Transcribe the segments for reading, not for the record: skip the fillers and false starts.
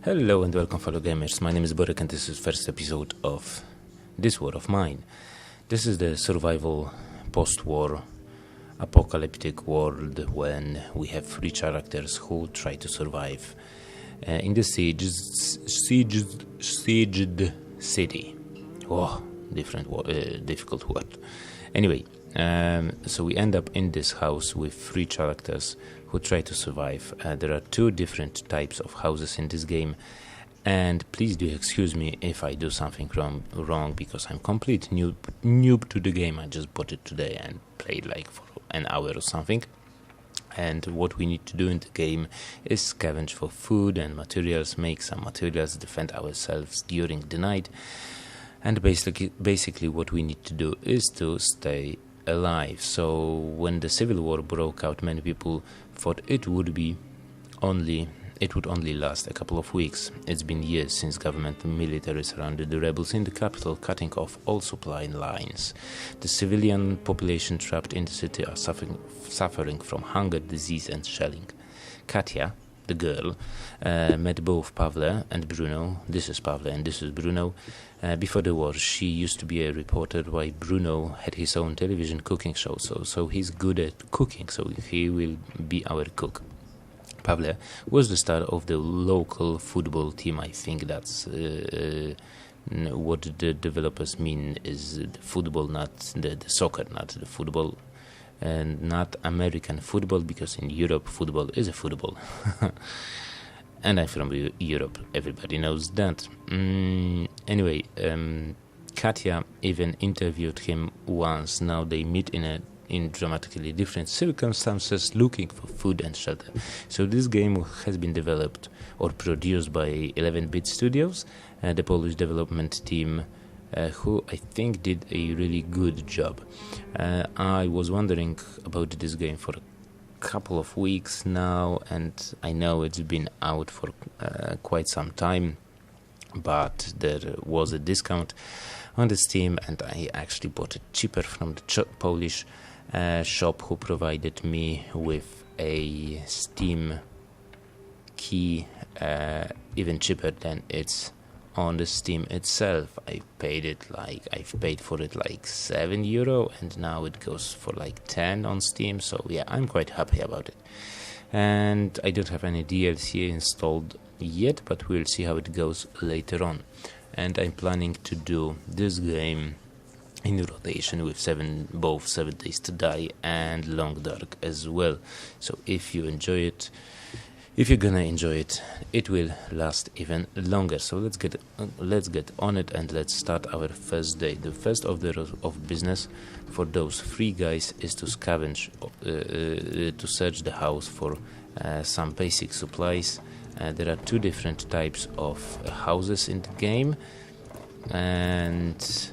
Hello and welcome, fellow gamers. My name is Borek and this is the first episode of This War of Mine. This is the survival post-war apocalyptic world when we have three characters who try to survive in the sieged city. Oh, difficult word. Anyway, so we end up in this house with three characters who try to survive. There are two different types of houses in this game, and please do excuse me if I do something wrong because I'm complete noob to the game. I just bought it today and played like for an hour or something. And what we need to do in the game is scavenge for food and materials, make some materials, defend ourselves during the night. And basically what we need to do is to stay alive. So when the civil war broke out, many people thought it would only last a couple of weeks. It's been years since government and military surrounded the rebels in the capital, cutting off all supply lines. The civilian population trapped in the city are suffering from hunger, disease and shelling. Katia, the girl, met both Pavle and Bruno. This is Pavle and this is Bruno. Before the war, she used to be a reporter while Bruno had his own television cooking show. So he's good at cooking, so he will be our cook. Pavle was the star of the local football team. I think that's what the developers mean is the football, not the soccer, not the football. And not American football, because in Europe football is a football. And I'm from Europe, everybody knows that. Anyway, Katia even interviewed him once. Now they meet in dramatically different circumstances, looking for food and shelter. So this game has been developed or produced by 11-Bit Studios, the Polish development team, who I think did a really good job. I was wondering about this game for a couple of weeks now, and I know it's been out for quite some time, but there was a discount on the Steam and I actually bought it cheaper from the Polish shop, who provided me with a Steam key even cheaper than it's on the Steam itself. I've paid for it like €7, and now it goes for like 10 on Steam. So yeah, I'm quite happy about it. And I don't have any DLC installed yet, but we'll see how it goes later on. And I'm planning to do this game in rotation with both 7 Days to Die and Long Dark as well. So if you're gonna enjoy it, it will last even longer. So let's get on it and let's start our first day. The first of business for those three guys is to scavenge, to search the house for some basic supplies. There are two different types of houses in the game, and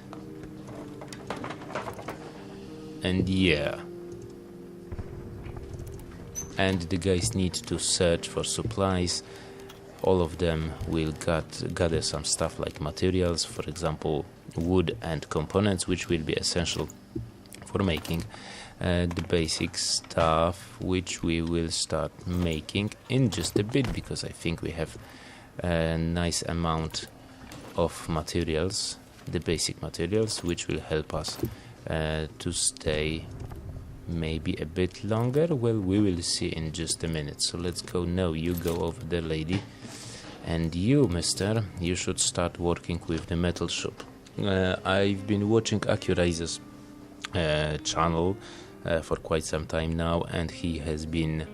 yeah. And the guys need to search for supplies. All of them will gather some stuff like materials, for example wood and components, which will be essential for making the basic stuff, which we will start making in just a bit, because I think we have a nice amount of materials, the basic materials, which will help us to stay maybe a bit longer. Well, we will see in just a minute. So let's go. No, you go over there, lady, and you, mister, you should start working with the metal shop. I've been watching Accuraiser's channel for quite some time now, and he has been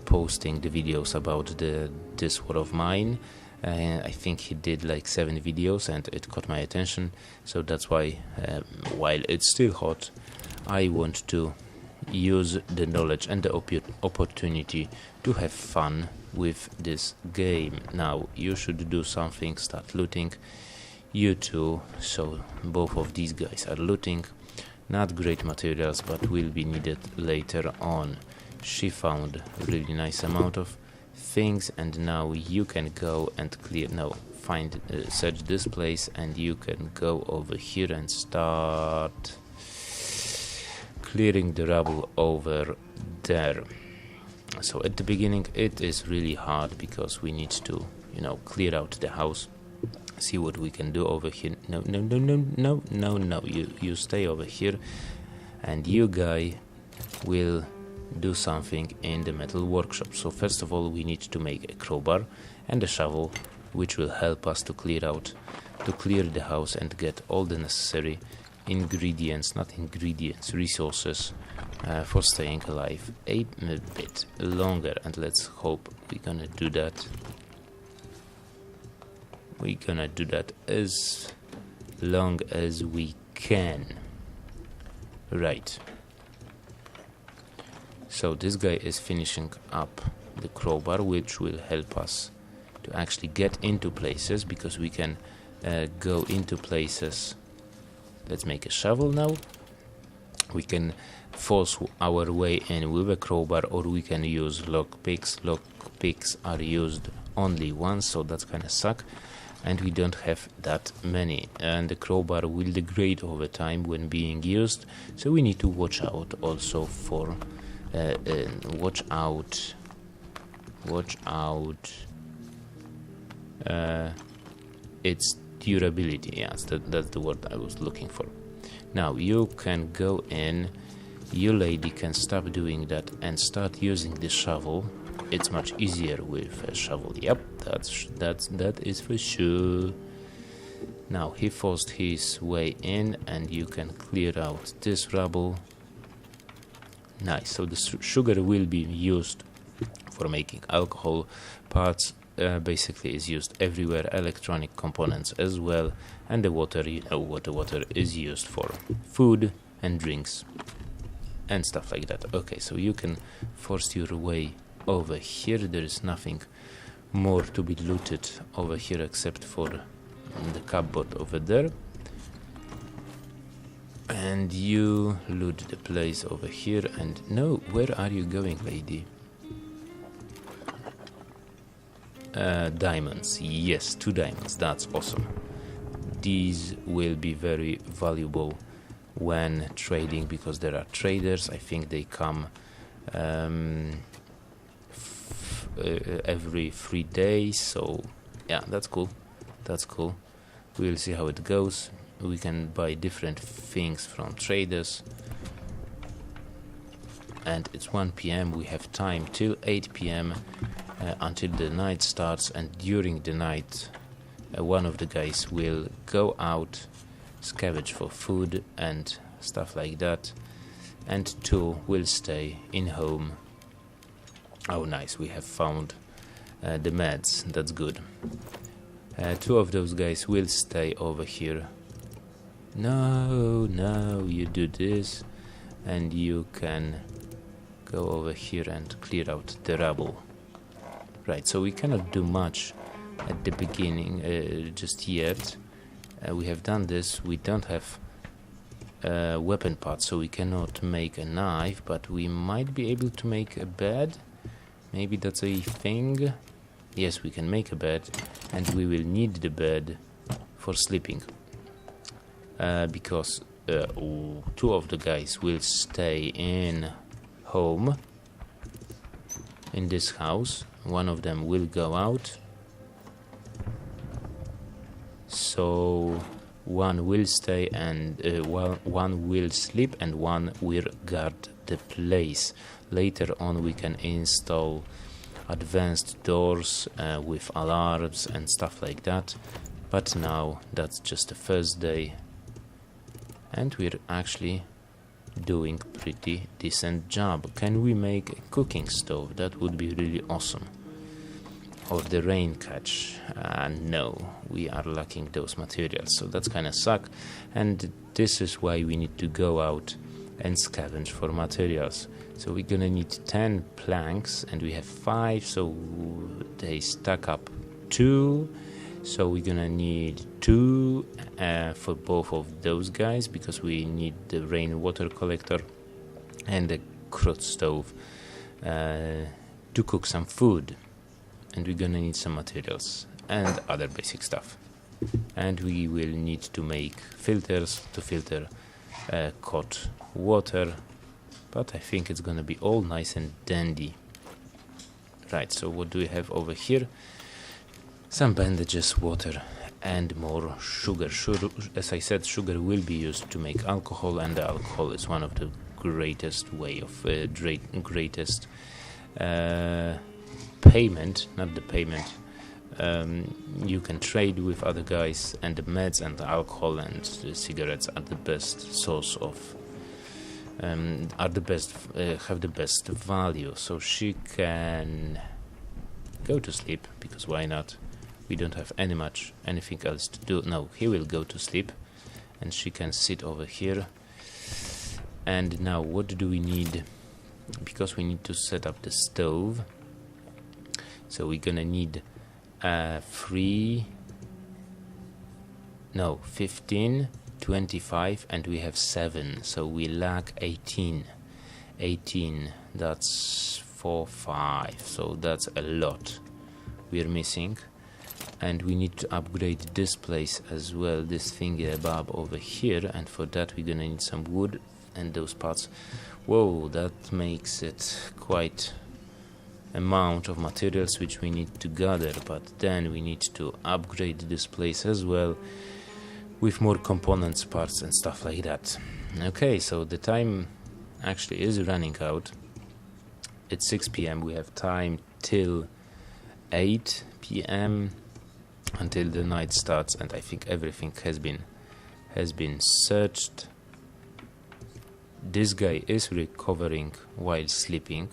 posting the videos about this War of Mine. I think he did like 7 videos and it caught my attention, so that's why while it's still hot, I want to use the knowledge and the opportunity to have fun with this game. Now you should do something, start looting. You too. So both of these guys are looting. Not great materials, but will be needed later on. She found a really nice amount of things, and now you can go and search this place, and you can go over here and start clearing the rubble over there. So at the beginning it is really hard because we need to, clear out the house, see what we can do over here. No, you stay over here, and you guy will do something in the metal workshop. So first of all we need to make a crowbar and a shovel, which will help us to clear the house and get all the necessary resources for staying alive a bit longer. And let's hope we're gonna do that as long as we can. Right, so this guy is finishing up the crowbar, which will help us to actually get into places, because we can go into places. Let's make a shovel now. We can force our way in with a crowbar, or we can use lockpicks. Lockpicks are used only once, so that's kinda suck, and we don't have that many, and the crowbar will degrade over time when being used, so we need to watch out also for its durability. Yes, that's the word I was looking for. Now you can go in, you lady can stop doing that and start using the shovel. It's much easier with a shovel. Yep, that is for sure. Now he forced his way in, and you can clear out this rubble. Nice. So the sugar will be used for making alcohol. Parts basically is used everywhere, electronic components as well, and the water, what the water is used for, food and drinks and stuff like that. Okay, so you can force your way over here. There is nothing more to be looted over here except for the cupboard over there, and you loot the place over here. And no, where are you going, lady? Diamonds. Yes, 2 diamonds. That's awesome. These will be very valuable when trading, because there are traders. I think they come every 3 days. So yeah, that's cool. We'll see how it goes. We can buy different things from traders. And it's 1 p.m. We have time till 8 p.m. Until the night starts, and during the night one of the guys will go out, scavenge for food and stuff like that, and 2 will stay in home. Oh nice, we have found the meds. That's good. 2 of those guys will stay over here. No, you do this, and you can go over here and clear out the rubble. Right, so we cannot do much at the beginning just yet. We have done this. We don't have weapon parts, so we cannot make a knife, but we might be able to make a bed. Maybe that's a thing. Yes, we can make a bed, and we will need the bed for sleeping, because 2 of the guys will stay in home in this house. 1 of them will go out, so 1 will stay, and 1 will sleep, and 1 will guard the place. Later on we can install advanced doors with alarms and stuff like that, but now that's just the first day, and we're actually doing pretty decent job. Can we make a cooking stove? That would be really awesome. Or the rain catch. No, we are lacking those materials, so that's kinda suck, and this is why we need to go out and scavenge for materials. So we're gonna need 10 planks, and we have 5, so they stack up 2. So we're gonna need 2 for both of those guys, because we need the rainwater collector and the crot stove to cook some food. And we're gonna need some materials and other basic stuff. And we will need to make filters to filter hot water, but I think it's gonna be all nice and dandy. Right, so what do we have over here? Some bandages, water, and more sugar. As I said, sugar will be used to make alcohol, and the alcohol is one of the greatest way of greatest payment, not the payment. You can trade with other guys, and the meds and the alcohol and the cigarettes are the best source of have the best value. So she can go to sleep, because why not? We don't have anything else to do. No, he will go to sleep, and she can sit over here. And now what do we need? Because we need to set up the stove, so we're gonna need 15, 25, and we have 7, so we lack 18. That's 4, 5, so that's a lot we're missing. And we need to upgrade this place as well, this thingy above over here, and for that we're gonna need some wood and those parts. Whoa, that makes it quite amount of materials which we need to gather, but then we need to upgrade this place as well with more components, parts and stuff like that. Okay, so the time actually is running out. It's 6 p.m. We have time till 8 p.m. until the night starts, and I think everything has been searched. This guy is recovering while sleeping.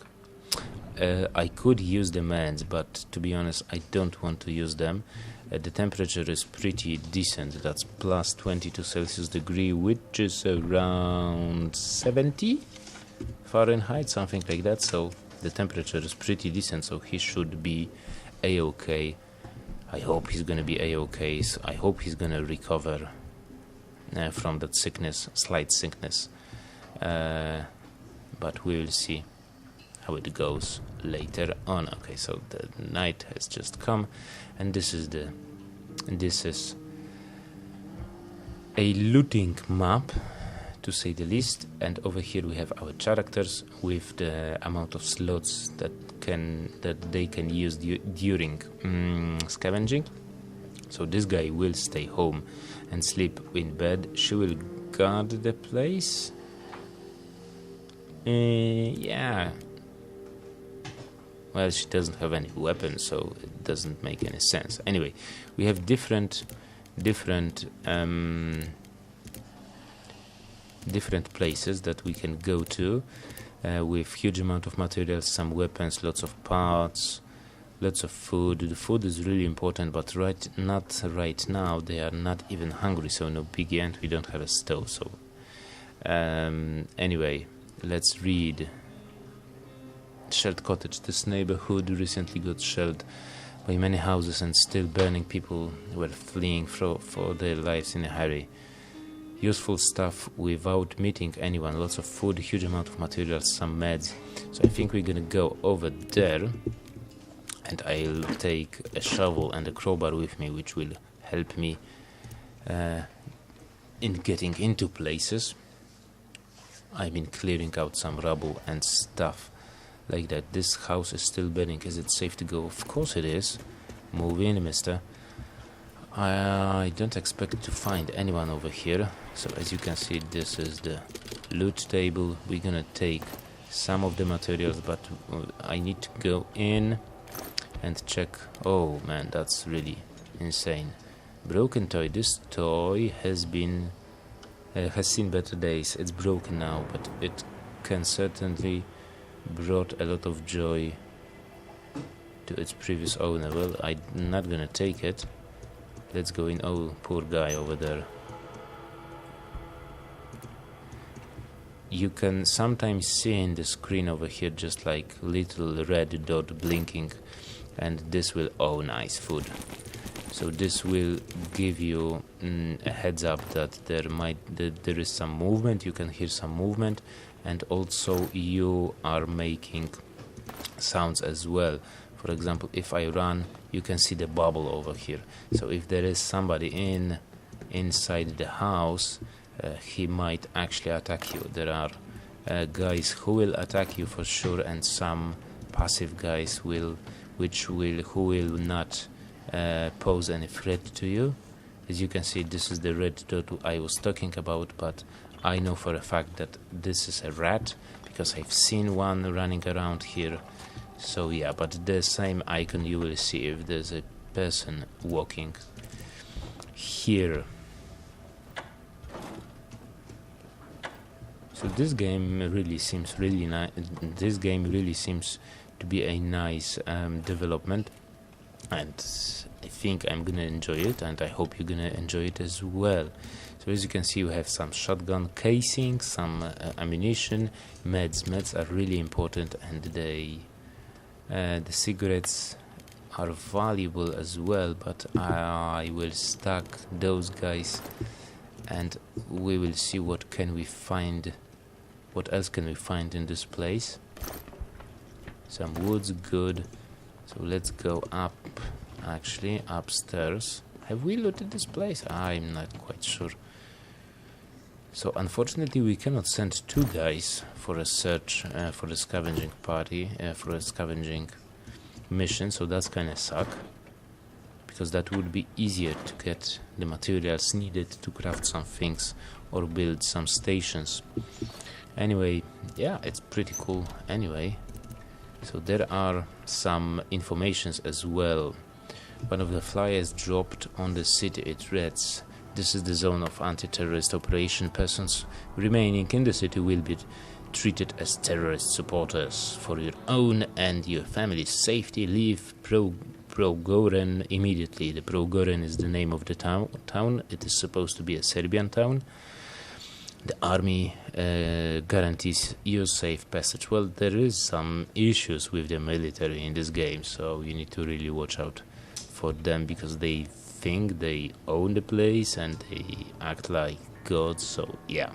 I could use the meds, but to be honest, I don't want to use them. The temperature is pretty decent. That's plus 22 Celsius degree, which is around 70 Fahrenheit, something like that. So the temperature is pretty decent, so he should be a-okay. I hope he's gonna be a-okay. So I hope he's gonna recover from that sickness, slight sickness. But we will see how it goes later on. Okay, so the night has just come, and this is a looting map, to say the least. And over here we have our characters with the amount of slots that they can use during scavenging. So this guy will stay home and sleep in bed. She will guard the place. Yeah. Well, she doesn't have any weapons, so it doesn't make any sense. Anyway, we have different places that we can go to with huge amount of materials, some weapons, lots of parts, lots of food. The food is really important, but not right now. They are not even hungry, so no biggie, and we don't have a stove. So anyway, let's read. Shelled cottage. This neighborhood recently got shelled by many houses and still burning. People were fleeing for their lives in a hurry. Useful stuff without meeting anyone. Lots of food, huge amount of materials, some meds. So I think we're gonna go over there, and I'll take a shovel and a crowbar with me, which will help me in getting into places. I've been clearing out some rubble and stuff like that. This house is still burning. Is it safe to go? Of course it is. Move in, mister. I don't expect to find anyone over here. So as you can see, this is the loot table. We're gonna take some of the materials, but I need to go in and check. Oh man, that's really insane. Broken toy. This toy has seen better days. It's broken now, but it can certainly brought a lot of joy to its previous owner. Well, I'm not gonna take it. Let's go in. Oh, poor guy over there. You can sometimes see in the screen over here just like little red dot blinking, and this will, oh nice, food. So this will give you a heads up that there is some movement. You can hear some movement, and also you are making sounds as well. For example, if I run, you can see the bubble over here. So if there is somebody inside the house, he might actually attack you. There are guys who will attack you for sure, and some passive guys who will not pose any threat to you. As you can see, this is the red dot I was talking about, but I know for a fact that this is a rat because I've seen one running around here. So yeah, but the same icon you will see if there's a person walking here. So this game really seems really nice. This game really seems to be a nice development, and I think I'm gonna enjoy it, and I hope you're gonna enjoy it as well. So as you can see, we have some shotgun casing, some ammunition, meds. Meds are really important, and the cigarettes are valuable as well, but I will stack those guys and we will see what else can we find in this place. Some wood's good, so let's go up, actually upstairs. Have we looted this place? I'm not quite sure. So unfortunately we cannot send two guys for a search, for the scavenging party, for a scavenging mission, so that's kinda suck, because that would be easier to get the materials needed to craft some things or build some stations. Anyway, yeah, it's pretty cool anyway. So there are some informations as well. One of the flyers dropped on the city. It reads, "This is the zone of anti-terrorist operation. Persons remaining in the city will be treated as terrorist supporters. For your own and your family's safety, leave Progoren immediately." The Progoren is the name of the town. It is supposed to be a Serbian town. The army guarantees your safe passage. Well, there is some issues with the military in this game, so you need to really watch out for them, because they think they own the place and they act like gods. So yeah,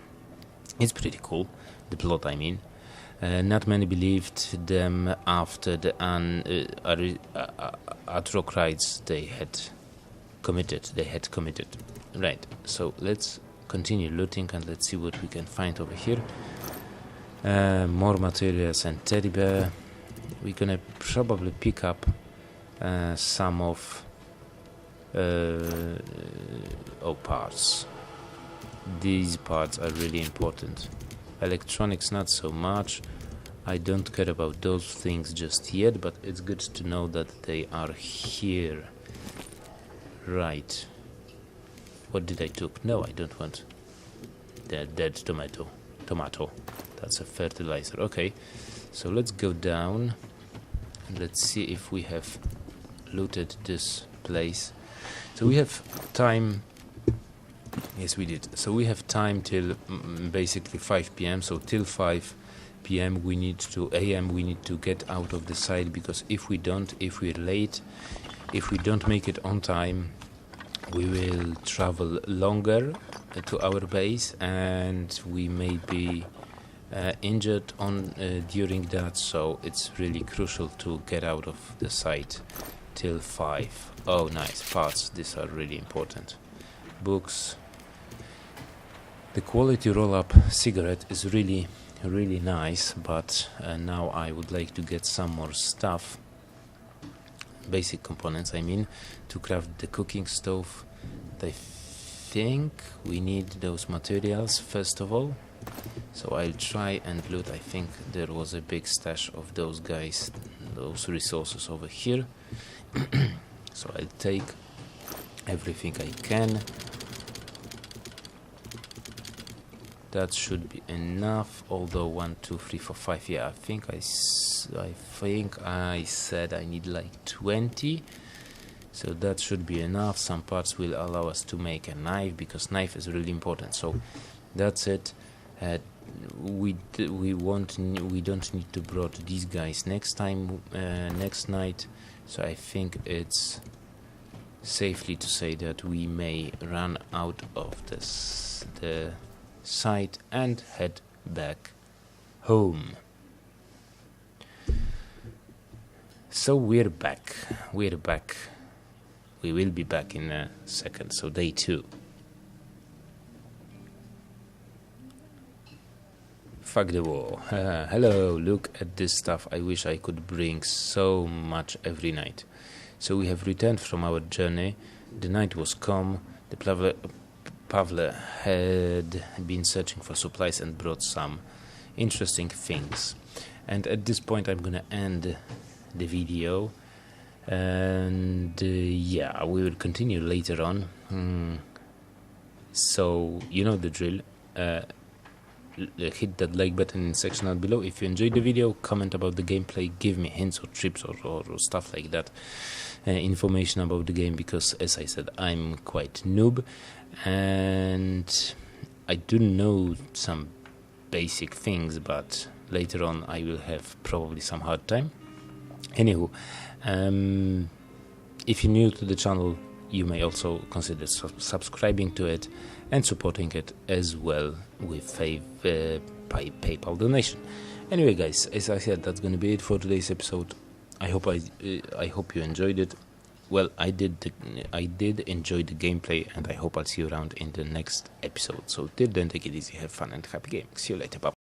it's pretty cool, the plot I mean. Not many believed them after the atrocities they had committed. Right, so let's continue looting and let's see what we can find over here. More materials and teddy bear. We're gonna probably pick up some of parts. These parts are really important. Electronics not so much. I don't care about those things just yet, but it's good to know that they are here. Right. What did I took? No, I don't want the dead tomato. That's a fertilizer. Okay, so let's go down and let's see if we have looted this place. So we have time. Yes, we did. So we have time till basically 5 p.m. So till 5 p.m. we need to get out of the site, because if we're late, if we don't make it on time, we will travel longer to our base and we may be injured during that. So it's really crucial to get out of the site till 5. Oh, nice parts. These are really important. Books. The quality roll-up cigarette is really nice, but now I would like to get some more stuff, basic components I mean, to craft the cooking stove. I think we need those materials first of all, so I'll try and loot. I think there was a big stash of those guys, those resources over here. So I'll take everything I can. That should be enough, although 1, 2, 3, 4, 5. Yeah, I think I said I need like 20. So that should be enough. Some parts will allow us to make a knife, because knife is really important. So that's it. We don't need to brought these guys next night. So I think it's safely to say that we may run out of the site and head back home. So we're back. We will be back in a second. So day 2. Fuck the war. Hello, look at this stuff. I wish I could bring so much every night. So we have returned from our journey. The night was calm. The Pavle had been searching for supplies and brought some interesting things. And at this point I'm gonna end the video. And yeah, we will continue later on. So you know the drill. Hit that like button in the section down below if you enjoyed the video. Comment about the gameplay, give me hints or tips or stuff like that, information about the game, because as I said, I'm quite noob and I do know some basic things, but later on I will have probably some hard time. Anywho, if you're new to the channel, you may also consider subscribing to it and supporting it as well with a PayPal donation. Anyway, guys, as I said, that's going to be it for today's episode. I hope you enjoyed it. Well, I did enjoy the gameplay, and I hope I'll see you around in the next episode. So till then, take it easy, have fun, and happy gaming. See you later, bye.